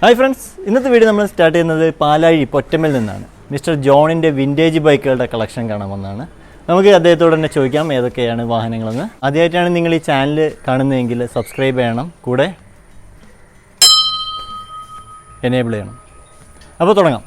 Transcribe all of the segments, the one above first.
Hi friends, ഇന്നത്തെ video നമ്മൾ start ചെയ്യുന്നത് പാലാഴി പൊറ്റമ്മൽ നിന്നാണ്. മിസ്റ്റർ ജോണിൻ്റെ വിൻറ്റേജ് ബൈക്കുകളുടെ കളക്ഷൻ കാണാമെന്നാണ്. നമുക്ക് അദ്ദേഹത്തോട് തന്നെ ചോദിക്കാം ഏതൊക്കെയാണ് വാഹനങ്ങളെന്ന്. ആദ്യമായിട്ടാണ് നിങ്ങൾ ഈ ചാനൽ കാണുന്നതെങ്കിൽ സബ്സ്ക്രൈബ് ചെയ്യണം, കൂടെ എനേബിൾ ചെയ്യണം. അപ്പോൾ തുടങ്ങാം.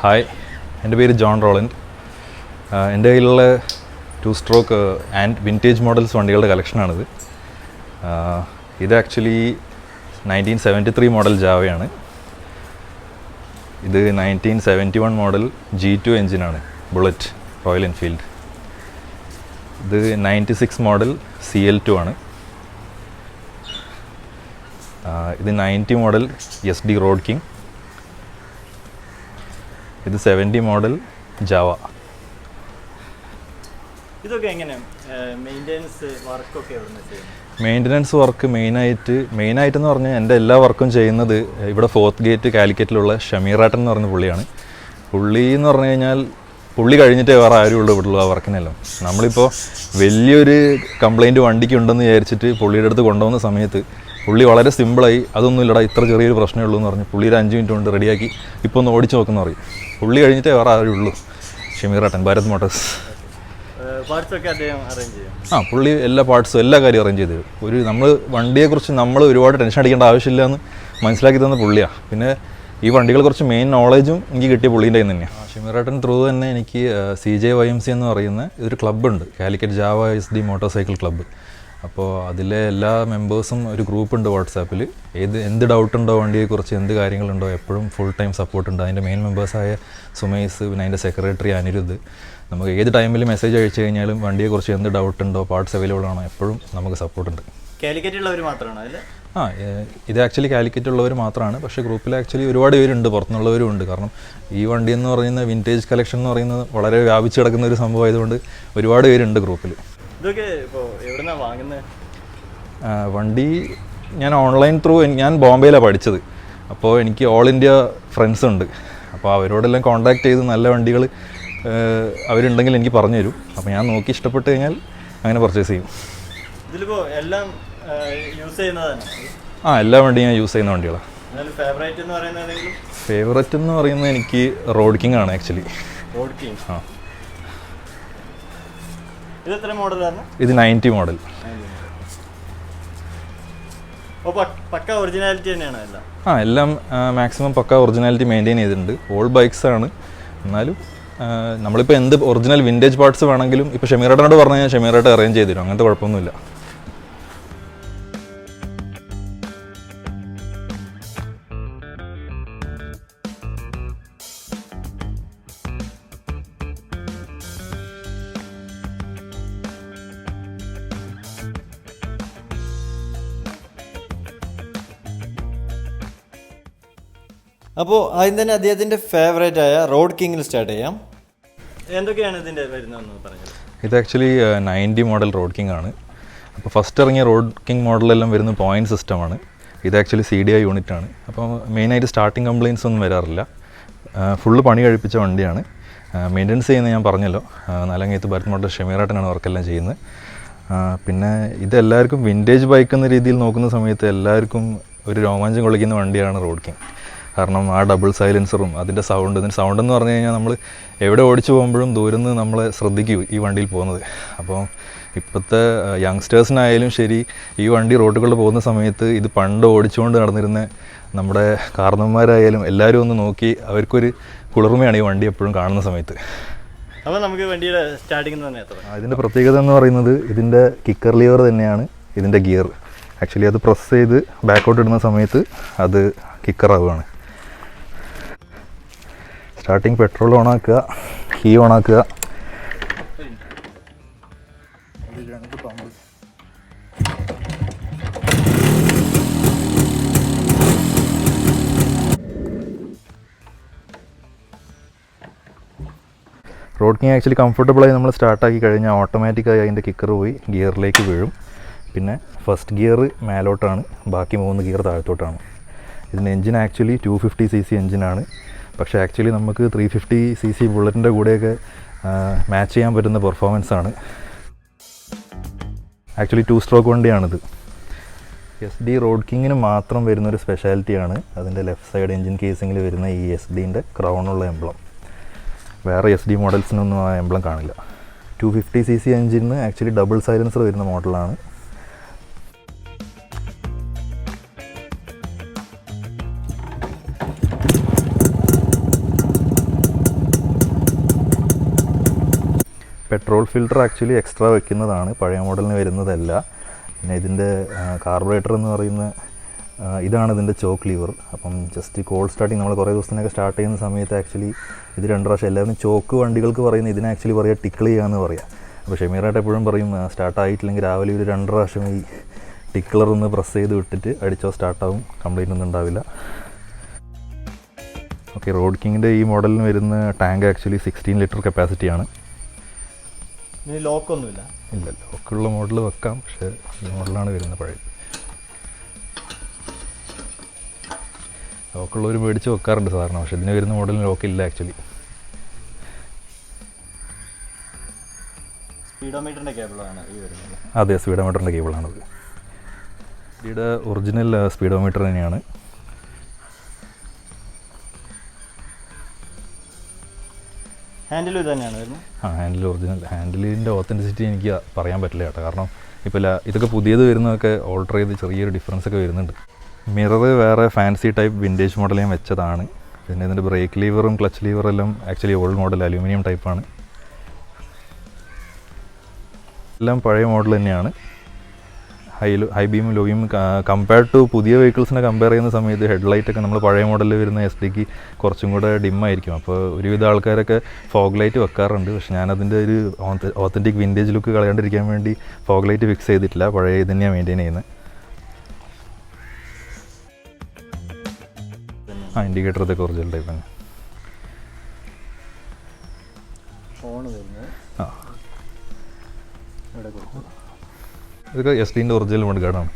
ഹായ്, എൻ്റെ പേര് ജോൺ റോളൻഡ്. എൻ്റെ കയ്യിലുള്ള 2-stroke ആൻഡ് വിൻറ്റേജ് മോഡൽസ് വണ്ടികളുടെ കളക്ഷനാണിത്. ഇത് ആക്ച്വലി 1973 മോഡൽ ജാവയാണ്. ഇത് 1971 മോഡൽ G2 എഞ്ചിനാണ്, ബുള്ളറ്റ്, റോയൽ എൻഫീൽഡ്. ഇത് 96 മോഡൽ CL2 ആണ്. ഇത് 90 മോഡൽ Yezdi Roadking. ഇത് 70 മോഡൽ JAWA. ഇതൊക്കെ എങ്ങനെയാണ് മെയിൻ്റെനൻസ് വർക്കൊക്കെ എവിടെ ചെയ്യുന്നത്? മെയിൻ്റനൻസ് വർക്ക് മെയിനായിട്ടെന്ന് പറഞ്ഞാൽ എൻ്റെ എല്ലാ വർക്കും ചെയ്യുന്നത് ഇവിടെ 4th ഗേറ്റ് കാലിക്കറ്റിലുള്ള ഷമീറാട്ടൻ എന്ന് പറഞ്ഞ പുള്ളിയാണ്. പുള്ളി എന്ന് പറഞ്ഞു കഴിഞ്ഞാൽ പുള്ളി കഴിഞ്ഞിട്ടേ വേറെ ആരും ഉള്ളൂ ഇവിടെയുള്ള ആ വർക്കിനെല്ലാം. നമ്മളിപ്പോൾ വലിയൊരു കംപ്ലയിൻറ്റ് വണ്ടിക്ക് ഉണ്ടെന്ന് വിചാരിച്ചിട്ട് പുള്ളിയുടെ അടുത്ത് കൊണ്ടുപോകുന്ന സമയത്ത് പുള്ളി വളരെ സിമ്പിളായി, അതൊന്നും ഇല്ലടാ, ഇത്ര ചെറിയൊരു പ്രശ്നമേ ഉള്ളൂ എന്ന് പറഞ്ഞ് പുള്ളി ഒരു 5 മിനിറ്റ് കൊണ്ട് റെഡിയാക്കി ഇപ്പോൾ ഒന്ന് ഓടിച്ച് നോക്കുന്ന പറയും. പുള്ളി കഴിഞ്ഞിട്ടേ വേറെ ആരും ഉള്ളൂ. ഷമീറാട്ടൻ, ഭാരത് മോട്ടോഴ്സ്. പുള്ളി എല്ലാ പാർട്സും എല്ലാ കാര്യവും അറേഞ്ച് ചെയ്ത് തരും. നമ്മൾ വണ്ടിയെക്കുറിച്ച് നമ്മൾ ഒരുപാട് ടെൻഷൻ അടിക്കേണ്ട ആവശ്യമില്ല എന്ന് മനസ്സിലാക്കി തന്ന പുള്ളിയാണ്. പിന്നെ ഈ വണ്ടികളെ കുറിച്ച് മെയിൻ നോളേജും എനിക്ക് കിട്ടിയ പുള്ളീൻ്റെ കയ്യിൽ തന്നെയാണ്. ഷമീറാട്ടൻ ത്രൂ തന്നെ എനിക്ക് CJYMC എന്ന് പറയുന്ന ഒരു ക്ലബ്ബുണ്ട്, Calicut JAWA Yezdi motorcycle club. അപ്പോൾ അതിലെ എല്ലാ മെമ്പേഴ്സും ഒരു ഗ്രൂപ്പുണ്ട് വാട്സാപ്പിൽ. എന്ത് ഡൗട്ടുണ്ടോ വണ്ടിയെക്കുറിച്ച്, എന്ത് കാര്യങ്ങളുണ്ടോ, എപ്പോഴും ഫുൾ ടൈം സപ്പോർട്ടുണ്ട്. അതിൻ്റെ മെയിൻ മെമ്പേഴ്സായ സുമേഷ്, പിന്നെ അതിൻ്റെ സെക്രട്ടറി അനിരുദ്ധ്. നമുക്ക് ഏത് ടൈമിൽ മെസ്സേജ് അയച്ചു കഴിഞ്ഞാലും വണ്ടിയെക്കുറിച്ച് എന്ത് ഡൗട്ടുണ്ടോ, പാർട്സ് അവൈലബിൾ ആണോ, എപ്പോഴും നമുക്ക് സപ്പോർട്ടുണ്ട്. കാലിക്കറ്റുള്ളവർ മാത്രമാണോ അതിൽ? ഇത് ആക്ച്വലി കാലിക്കറ്റുള്ളവർ മാത്രമാണ്. പക്ഷേ ഗ്രൂപ്പിൽ ആക്ച്വലി ഒരുപാട് പേരുണ്ട്, പുറത്തുനിന്നുള്ളവരും ഉണ്ട്. കാരണം ഈ വണ്ടി എന്ന് പറയുന്ന വിൻറ്റേജ് കളക്ഷൻ എന്ന് പറയുന്നത് വളരെ വ്യാപിച്ച് കിടക്കുന്ന ഒരു സംഭവം ആയതുകൊണ്ട് ഒരുപാട് പേരുണ്ട് ഗ്രൂപ്പിൽ. ഇതൊക്കെ ഇപ്പോൾ എവിടെന്നാണ് വാങ്ങുന്നത്? വണ്ടി ഞാൻ ഓൺലൈൻ ത്രൂ, ഞാൻ ബോംബെയിലാണ് പഠിച്ചത്. അപ്പോൾ എനിക്ക് ഓൾ ഇന്ത്യ ഫ്രണ്ട്സ് ഉണ്ട്. അപ്പോൾ അവരോടെല്ലാം കോൺടാക്ട് ചെയ്ത് നല്ല വണ്ടികൾ അവരുണ്ടെങ്കിൽ എനിക്ക് പറഞ്ഞു തരും. അപ്പോൾ ഞാൻ നോക്കി ഇഷ്ടപ്പെട്ട് കഴിഞ്ഞാൽ അങ്ങനെ പർച്ചേസ് ചെയ്യും. ഇതിലിപ്പോൾ എല്ലാം യൂസ് ചെയ്യുന്നതാണ്? എല്ലാ വണ്ടിയും ഞാൻ യൂസ് ചെയ്യുന്ന വണ്ടികളാണ്. ഫേവറേറ്റ് എന്ന് പറയുന്നത് എനിക്ക് റോഡ്കിങ് ആണ് ആക്ച്വലി. ഇത് 90 മോഡൽ. പക്ക ഒറിജിനാലിറ്റി തന്നെയാണ് എല്ലാം? എല്ലാം മാക്സിമം പക്ക ഒറിജിനാലിറ്റി മെയിൻറ്റെയിൻ ചെയ്തിട്ടുണ്ട്. ഓൾഡ് ബൈക്സ് ആണ്, എന്നാലും നമ്മളിപ്പോൾ എന്ത് ഒറിജിനൽ വിൻറ്റേജ് പാർട്സ് വേണമെങ്കിലും ഇപ്പോൾ ഷമീറാട്ടനോട് പറഞ്ഞു കഴിഞ്ഞാൽ ഷമീറാട്ടൻ അറേഞ്ച് ചെയ്ത് തരും. അങ്ങനത്തെ കുഴപ്പമൊന്നുമില്ല. അപ്പോൾ ആദ്യം തന്നെ അദ്ദേഹത്തിൻ്റെ ഫേവറേറ്റ് ആയ റോഡ് കിങ്ങിൽ സ്റ്റാർട്ട് ചെയ്യാം. എന്തൊക്കെയാണ് ഇതിൻ്റെ വരുന്നതെന്ന് പറഞ്ഞത്? ഇത് ആക്ച്വലി 90 മോഡൽ റോഡ് കിങ് ആണ്. അപ്പോൾ ഫസ്റ്റ് ഇറങ്ങിയ റോഡ് കിങ് മോഡലെല്ലാം വരുന്ന പോയിൻറ്റ് സിസ്റ്റമാണ്. ഇത് ആക്ച്വലി CDI യൂണിറ്റ് ആണ്. അപ്പോൾ മെയിനായിട്ട് സ്റ്റാർട്ടിങ് കംപ്ലയിൻസ് ഒന്നും വരാറില്ല. ഫുള്ള് പണി കഴിപ്പിച്ച വണ്ടിയാണ്. മെയിൻ്റനൻസ് ചെയ്യുന്നത് ഞാൻ പറഞ്ഞല്ലോ, നാലങ്ങേത്ത് ഭാരത് മോട്ടോർ ഷമീറാട്ടനാണ് വർക്കെല്ലാം ചെയ്യുന്നത്. പിന്നെ ഇതെല്ലാവർക്കും വിൻറ്റേജ് ബൈക്ക് എന്ന രീതിയിൽ നോക്കുന്ന സമയത്ത് എല്ലാവർക്കും ഒരു രോമാഞ്ചം കൊള്ളിക്കുന്ന വണ്ടിയാണ് റോഡ് കിങ്. കാരണം ആ ഡബിൾ സൈലൻസറും അതിൻ്റെ സൗണ്ട് എന്ന് പറഞ്ഞു കഴിഞ്ഞാൽ നമ്മൾ എവിടെ ഓടിച്ചു പോകുമ്പോഴും ദൂരം നിന്ന് നമ്മളെ ശ്രദ്ധിക്കും ഈ വണ്ടിയിൽ പോകുന്നത്. അപ്പോൾ ഇപ്പോഴത്തെ യങ്സ്റ്റേഴ്സിനായാലും ശരി, ഈ വണ്ടി റോഡുകളിൽ പോകുന്ന സമയത്ത് ഇത് പണ്ട് ഓടിച്ചുകൊണ്ട് നടന്നിരുന്ന നമ്മുടെ കാരണന്മാരായാലും എല്ലാവരും ഒന്ന് നോക്കി അവർക്കൊരു കുളിർമയാണ് ഈ വണ്ടി എപ്പോഴും കാണുന്ന സമയത്ത്. അപ്പോൾ നമുക്ക് വണ്ടിയുടെ സ്റ്റാർട്ടിങ് തന്നെ ഇതിൻ്റെ പ്രത്യേകത എന്ന് പറയുന്നത് ഇതിൻ്റെ കിക്കർ ലിവർ തന്നെയാണ് ഇതിൻ്റെ ഗിയർ. ആക്ച്വലി അത് പ്രസ് ചെയ്ത് ബാക്കോട്ട് ഇടുന്ന സമയത്ത് അത് കിക്കറാവുകയാണ്. സ്റ്റാർട്ടിങ് പെട്രോൾ ഓണാക്കുക, കീ ഓണാക്കുക. റോഡ് കിങ് ആക്ച്വലി കംഫർട്ടബിളായി നമ്മൾ സ്റ്റാർട്ടാക്കി കഴിഞ്ഞാൽ ഓട്ടോമാറ്റിക്കായി അതിൻ്റെ കിക്കർ പോയി ഗിയറിലേക്ക് വീഴും. പിന്നെ ഫസ്റ്റ് ഗിയർ മേലോട്ടാണ്, ബാക്കി 3 ഗിയർ താഴത്തോട്ടാണ്. ഇതിൻ്റെ എഞ്ചിൻ ആക്ച്വലി 250cc എഞ്ചിനാണ്. പക്ഷേ ആക്ച്വലി നമുക്ക് 350cc ബുള്ളറ്റിൻ്റെ കൂടെയൊക്കെ മാച്ച് ചെയ്യാൻ പറ്റുന്ന പെർഫോമൻസ് ആണ്. ആക്ച്വലി 2 സ്ട്രോക്ക് വണ്ടിയാണിത്. യെസ്ഡി റോഡ്കിങ്ങിന് മാത്രം വരുന്നൊരു സ്പെഷ്യാലിറ്റിയാണ് അതിൻ്റെ ലെഫ്റ്റ് സൈഡ് എഞ്ചിൻ കേസിങ്ങിൽ വരുന്ന ഈ യെസ്ഡീൻ്റെ ക്രൗണുള്ള എംബ്ലം. വേറെ യെസ്ഡി മോഡൽസിനൊന്നും ആ എംബ്ലം കാണില്ല. 250cc എഞ്ചിന് ആക്ച്വലി ഡബിൾ സൈലൻസർ വരുന്ന മോഡലാണ്. പെട്രോൾ ഫിൽറ്റർ ആക്ച്വലി എക്സ്ട്രാ വെക്കുന്നതാണ്, പഴയ മോഡലിന് വരുന്നതല്ല. പിന്നെ ഇതിൻ്റെ കാർബറേറ്റർ എന്ന് പറയുന്ന ഇതാണ് ഇതിൻ്റെ ചോക്ക് ലീവർ. അപ്പം ജസ്റ്റ് കോൾഡ് സ്റ്റാർട്ടിങ് നമ്മൾ കുറേ ദിവസത്തിനൊക്കെ സ്റ്റാർട്ട് ചെയ്യുന്ന സമയത്ത് ആക്ച്വലി ഇത് 2 പ്രാവശ്യം എല്ലാവരും ചോക്ക് വണ്ടികൾക്ക് പറയുന്നത് ഇതിനെ ആക്ച്വലി പറയുക ടിക്കിൾ ചെയ്യാന്ന് പറയാം. അപ്പോൾ ഷെമീറായിട്ട് എപ്പോഴും പറയും സ്റ്റാർട്ടായിട്ടില്ലെങ്കിൽ രാവിലെ ഒരു 2 പ്രാവശ്യം ഈ ടിക്കിളർ ഒന്ന് പ്രസ് ചെയ്ത് വിട്ടിട്ട് അടിച്ചോ സ്റ്റാർട്ടാവും, കംപ്ലൈൻ്റ് ഒന്നും ഉണ്ടാവില്ല. ഓക്കെ, റോഡ്കിങ്ങിൻ്റെ ഈ മോഡലിന് വരുന്ന ടാങ്ക് ആക്ച്വലി 16 ലിറ്റർ കപ്പാസിറ്റിയാണ്. ലോക്കൊന്നുമില്ല? ഇല്ല, ലോക്കുള്ള മോഡൽ വെക്കാം, പക്ഷേ ഈ മോഡലാണ് വരുന്നത് പഴയ. ലോക്കുള്ളവർ മേടിച്ച് വെക്കാറുണ്ട് സാധാരണ, പക്ഷേ ഇതിന് വരുന്ന മോഡലിന് ലോക്കില്ല ആക്ച്വലി. സ്പീഡോമീറ്ററിൻ്റെ കേബിളാണ് ഈ വരുന്നത്? അതെ, സ്പീഡോമീറ്ററിൻ്റെ കേബിളാണത്. ഇതിയുടെ ഒറിജിനൽ സ്പീഡോമീറ്റർ തന്നെയാണ്. ഹാൻഡിൽ ഇത് തന്നെയാണ് വരുന്നത്? Handle original. ഹാൻഡിലിൻ്റെ ഓത്തൻറ്റിസിറ്റി എനിക്ക് പറയാൻ പറ്റില്ല കേട്ടോ, കാരണം ഇപ്പോൾ ഇതൊക്കെ പുതിയത് വരുന്നതൊക്കെ ഓൾട്ടർ ചെയ്ത് ചെറിയൊരു ഡിഫറൻസ് ഒക്കെ വരുന്നുണ്ട്. മിറർ വേറെ ഫാൻസി ടൈപ്പ് വിൻറ്റേജ് മോഡൽ ഞാൻ വെച്ചതാണ്. പിന്നെ ഇതിൻ്റെ ബ്രേക്ക് ലീവറും ക്ലച്ച് ലീവറെല്ലാം ആക്ച്വലി ഓൾഡ് മോഡൽ അലൂമിനിയം ടൈപ്പാണ്. എല്ലാം പഴയ മോഡൽ തന്നെയാണ്. ഹൈ ബീമും ലോ ബീമും കമ്പയർഡ് ടു പുതിയ വെഹിക്കിൾസിനെ കമ്പയർ ചെയ്യുന്ന സമയത്ത് ഹെഡ്ലൈറ്റൊക്കെ നമ്മൾ പഴയ മോഡലിൽ വരുന്ന എസ്ഡിക്ക് കുറച്ചും കൂടെ ഡിമ്മായിരിക്കും. അപ്പോൾ ഒരുവിധ ആൾക്കാരൊക്കെ ഫോഗ് ലൈറ്റ് വെക്കാറുണ്ട്. പക്ഷേ ഞാനതിൻ്റെ ഒരു ഓത്തൻറ്റിക് വിൻറ്റേജ് ലുക്ക് കളയാണ്ടിരിക്കാൻ വേണ്ടി ഫോഗ് ലൈറ്റ് ഫിക്സ് ചെയ്തിട്ടില്ല, പഴയ ഇത് തന്നെയാണ് മെയിൻറ്റെയിൻ ചെയ്യുന്നത്. ഇൻഡിക്കേറ്റർ ഇതൊക്കെ ഒറിജിനൽ ടൈപ്പ് തന്നെ. ഇതൊക്കെ എസ്ഡിൻ്റെ ഒറിജിനൽ മോഡ് ഗാർഡാണ്.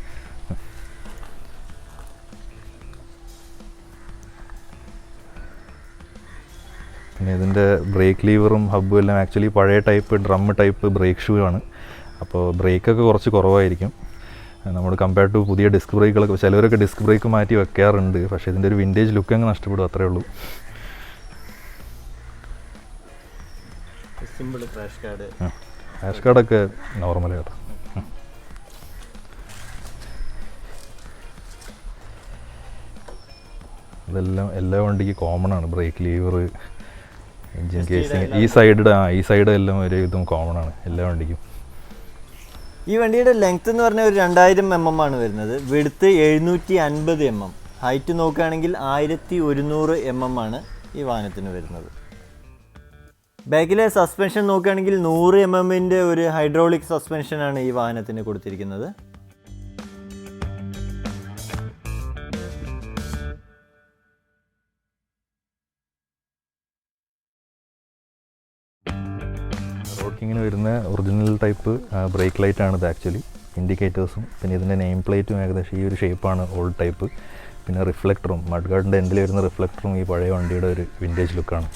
പിന്നെ ഇതിൻ്റെ ബ്രേക്ക് ലീവറും ഹബ്ബും എല്ലാം ആക്ച്വലി പഴയ type drum type brake shoe ആണ്. അപ്പോൾ ബ്രേക്കൊക്കെ കുറച്ച് കുറവായിരിക്കും നമ്മൾ കമ്പയർ ടു പുതിയ ഡിസ്ക് ബ്രേക്കുകളൊക്കെ. ചിലവരൊക്കെ ഡിസ്ക് ബ്രേക്ക് മാറ്റി വെക്കാറുണ്ട്, പക്ഷേ ഇതിൻ്റെ ഒരു വിൻറ്റേജ് ലുക്ക് അങ്ങ് നഷ്ടപ്പെടും, അത്രേ ഉള്ളൂ. Simple crash card. ക്രാഷ് കാർഡൊക്കെ നോർമൽ കേട്ടോ. ഇതെല്ലാം എല്ലാ വണ്ടിക്ക് കോമൺ ആണ്. ബ്രേക്ക് ലീവർ, എൻജിൻ കേസിങ്, ഈ സൈഡ് എല്ലാം ഒരു ഇതും കോമൺ ആണ് എല്ലാ വണ്ടിക്കും. ഈ വണ്ടിയുടെ ലെങ്ത് എന്ന് പറഞ്ഞാൽ ഒരു 2000 mm ആണ് വരുന്നത്. വിഡ്ത്ത് 750 mm, ഹൈറ്റ് നോക്കുകയാണെങ്കിൽ 1100 mm ആണ് ഈ വാഹനത്തിന് വരുന്നത്. ബാക്കിലെ സസ്പെൻഷൻ നോക്കുകയാണെങ്കിൽ 100 mm ഒരു ഹൈഡ്രോളിക് സസ്പെൻഷനാണ് ഈ വാഹനത്തിന് കൊടുത്തിരിക്കുന്നത്. റോഡ്കിങ്ങിന് വരുന്ന ഒറിജിനൽ ടൈപ്പ് ബ്രേക്ക് ലൈറ്റാണ് ഇത് ആക്ച്വലി. ഇൻഡിക്കേറ്റേഴ്സും പിന്നെ ഇതിൻ്റെ നെയിം പ്ലേറ്റും ഏകദേശം ഈ ഒരു ഷേപ്പാണ് ഓൾഡ് ടൈപ്പ്. പിന്നെ റിഫ്ലക്ടറും മഡ് ഗാർഡിൻ്റെ എൻഡിൽ വരുന്ന റിഫ്ലക്ടറും ഈ പഴയ വണ്ടിയുടെ ഒരു വിൻറ്റേജ് ലുക്കാണ്.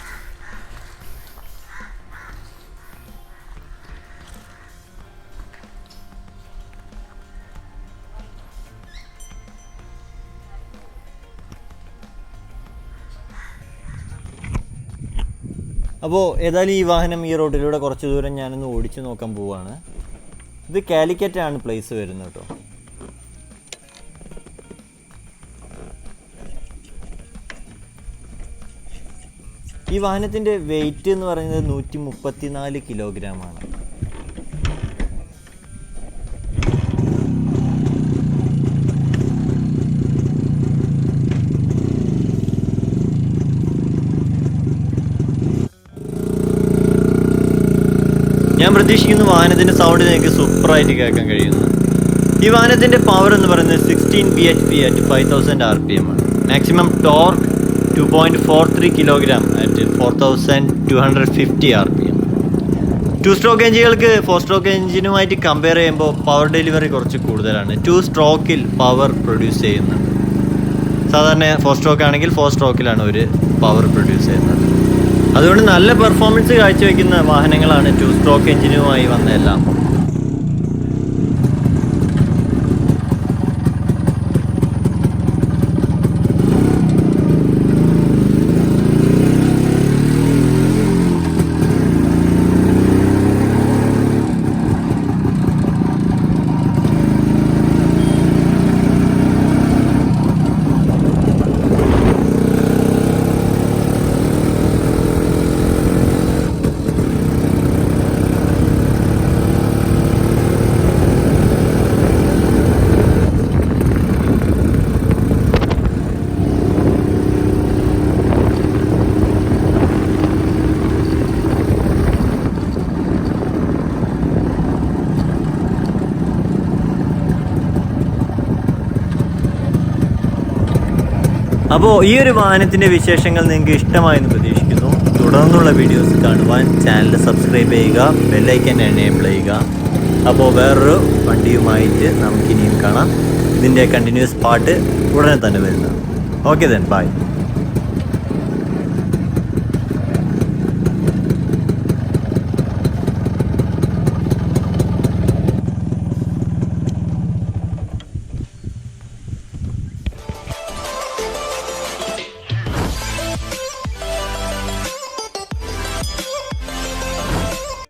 അപ്പോൾ ഏതായാലും ഈ വാഹനം ഈ റോഡിലൂടെ കുറച്ച് ദൂരം ഞാനൊന്ന് ഓടിച്ച് നോക്കാൻ പോവുകയാണ്. ഇത് കാലിക്കറ്റ് ആണ് പ്ലേസ് വരുന്നത് കേട്ടോ. ഈ വാഹനത്തിൻ്റെ വെയിറ്റ് എന്ന് പറയുന്നത് 134 കിലോഗ്രാമാണ്. ഞാൻ പ്രതീക്ഷിക്കുന്ന വാഹനത്തിൻ്റെ സൗണ്ട് നിങ്ങൾക്ക് സൂപ്പറായിട്ട് കേൾക്കാൻ കഴിയുന്നു. ഈ വാഹനത്തിൻ്റെ പവർ എന്ന് പറയുന്നത് 16 bhp അറ്റ് 5000 RPM ആണ്. Maximum torque 2.43 kilogram at 4250 RPM. 2 stroke എഞ്ചിനുകൾക്ക് 4 സ്ട്രോക്ക് എഞ്ചിനുമായിട്ട് കമ്പയർ ചെയ്യുമ്പോൾ പവർ ഡെലിവറി കുറച്ച് കൂടുതലാണ്. 2 സ്ട്രോക്കിൽ പവർ പ്രൊഡ്യൂസ് ചെയ്യുന്നുണ്ട്. സാധാരണ 4 സ്ട്രോക്ക് ആണെങ്കിൽ 4 സ്ട്രോക്കിലാണ് ഒരു പവർ പ്രൊഡ്യൂസ് ചെയ്യുന്നത്. അതുകൊണ്ട് നല്ല പെർഫോമൻസ് കാഴ്ചവെക്കുന്ന വാഹനങ്ങളാണ് 2 സ്ട്രോക്ക് എഞ്ചിനുമായി വന്നതെല്ലാം. അപ്പോൾ ഈ ഒരു വാഹനത്തിൻ്റെ വിശേഷങ്ങൾ നിങ്ങൾക്ക് ഇഷ്ടമായെന്ന് പ്രതീക്ഷിക്കുന്നു. തുടർന്നുള്ള വീഡിയോസ് കാണുവാൻ ചാനൽ സബ്സ്ക്രൈബ് ചെയ്യുക, ബെല്ലൈക്കൻ എനേബിൾ ചെയ്യുക. അപ്പോൾ വേറൊരു വണ്ടിയുമായിട്ട് നമുക്കിനിയും കാണാം. ഇതിൻ്റെ കണ്ടിന്യൂസ് പാർട്ട് ഉടനെ തന്നെ വരുന്നതാണ്. Okay then bye.